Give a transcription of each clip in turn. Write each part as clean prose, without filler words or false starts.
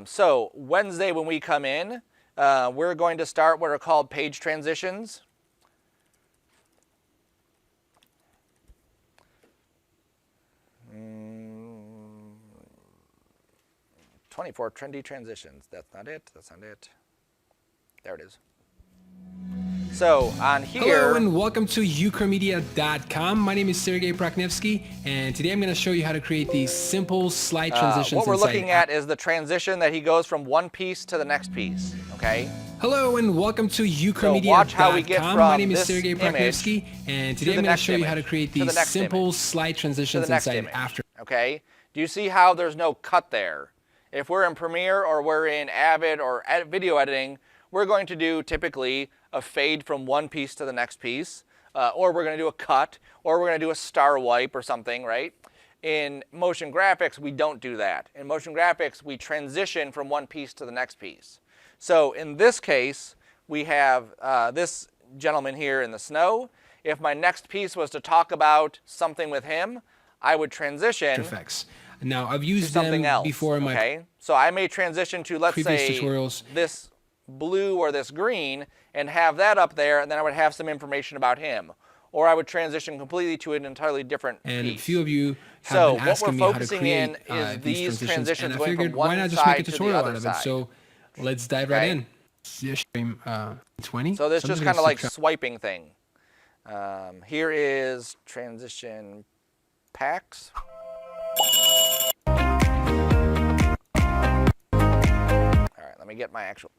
So Wednesday when we come in, we're going to start what are called page transitions. 24 trendy transitions. That's not it. That's not it. There it is. So on here. Hello and welcome to Ukramedia.com. My name is Sergey Praknevsky, and today I'm going to show you how to create these simple slide transitions. What we're looking at is the transition that he goes from one piece to the next piece. Okay. Hello and welcome to Ukramedia.com. So watch how we get from My name is this Sergey Praknevsky, and today I'm going to show you how to create these simple slide transitions inside After. Okay. Do you see how there's no cut there? If we're in Premiere or we're in Avid or video editing, we're going to do typically a fade from one piece to the next piece, or we're going to do a cut, or we're going to do a star wipe or something, right? In motion graphics, we don't do that. In motion graphics, we transition from one piece to the next piece. So in this case, we have this gentleman here in the snow. If my next piece was to talk about something with him, I would transition. Effects. Now, I've used something them else before in my okay? So I may transition to, let's previous say, tutorials. This blue or this green and have that up there, and then I would have some information about him. Or I would transition completely to an entirely different piece. And a few of you have been asking me how to create in is these transitions and I going figured, from one why not just make a side to the tutorial other out of it? side. So let's dive right in. Stream 20. So this is just kind of like swiping thing. Here is transition packs. Let me get my actual.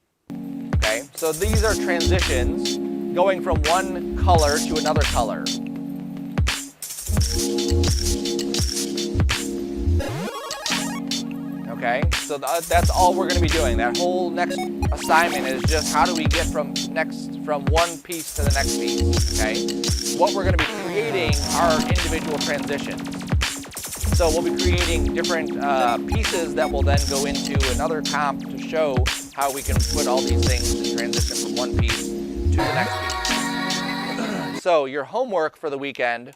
Okay, so these are transitions going from one color to another color. Okay, so that's all we're going to be doing. That whole next assignment is just how do we get from one piece to the next piece. Okay, what we're going to be creating are individual transitions. So we'll be creating different pieces that will then go into another comp to show how we can put all these things and transition from one piece to the next piece. So your homework for the weekend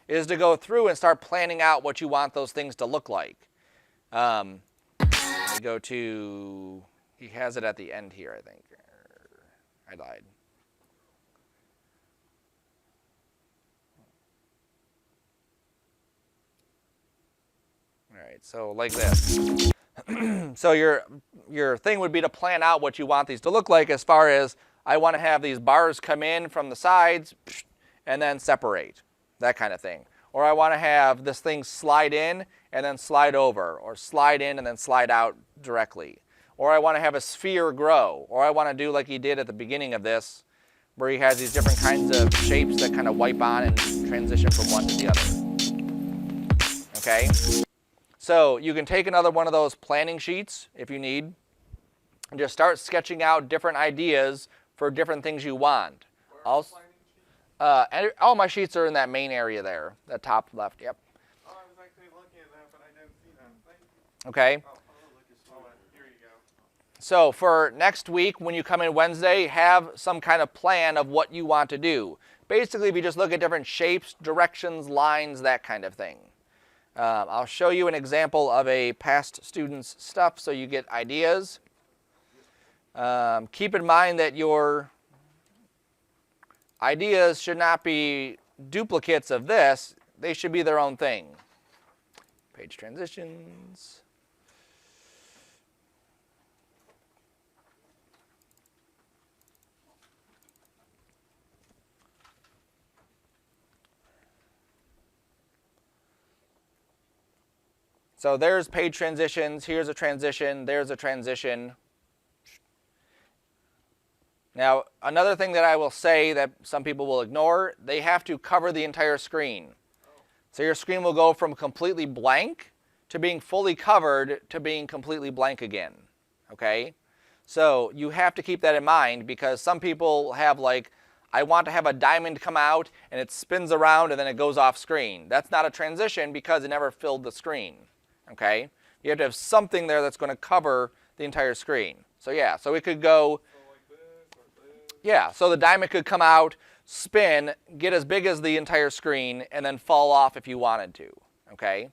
is to go through and start planning out what you want those things to look like. Let me go to, he has it at the end here, I think. I lied. All right, so like this. So your thing would be to plan out what you want these to look like as far as I want to have these bars come in from the sides and then separate, that kind of thing. Or I want to have this thing slide in and then slide over, or slide in and then slide out directly. Or I want to have a sphere grow, or I want to do like he did at the beginning of this, where he has these different kinds of shapes that kind of wipe on and transition from one to the other. Okay? So you can take another one of those planning sheets if you need, and just start sketching out different ideas for different things you want. Also, all my sheets are in that main area there, that top left. Yep. Oh, I was actually looking at that, but I didn't see them. Thank you. Okay. Here you go. So for next week, when you come in Wednesday, have some kind of plan of what you want to do. Basically, if you just look at different shapes, directions, lines, that kind of thing. I'll show you an example of a past student's stuff so you get ideas. Keep in mind that your ideas should not be duplicates of this. They should be their own thing. Page transitions. So there's page transitions, here's a transition, there's a transition. Now, another thing that I will say that some people will ignore, they have to cover the entire screen. So your screen will go from completely blank to being fully covered to being completely blank again, okay? So you have to keep that in mind because some people have like, I want to have a diamond come out and it spins around and then it goes off screen. That's not a transition because it never filled the screen. Okay, you have to have something there that's going to cover the entire screen. So yeah, so it could go, yeah, so the diamond could come out, spin, get as big as the entire screen, and then fall off if you wanted to. Okay.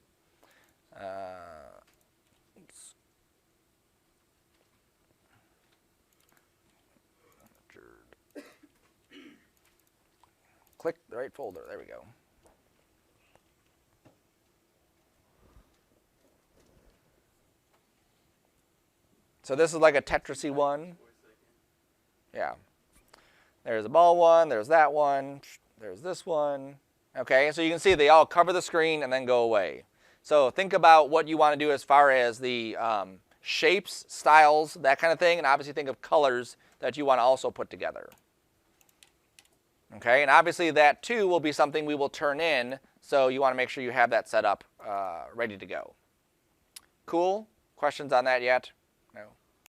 click the right folder. There we go. So this is like a Tetrisy one. Yeah. There's a ball one. There's that one. There's this one. Okay, so you can see they all cover the screen and then go away. So think about what you want to do as far as the shapes, styles, that kind of thing, and obviously think of colors that you want to also put together. Okay, and obviously that too will be something we will turn in, so you want to make sure you have that set up ready to go. Cool? Questions on that yet?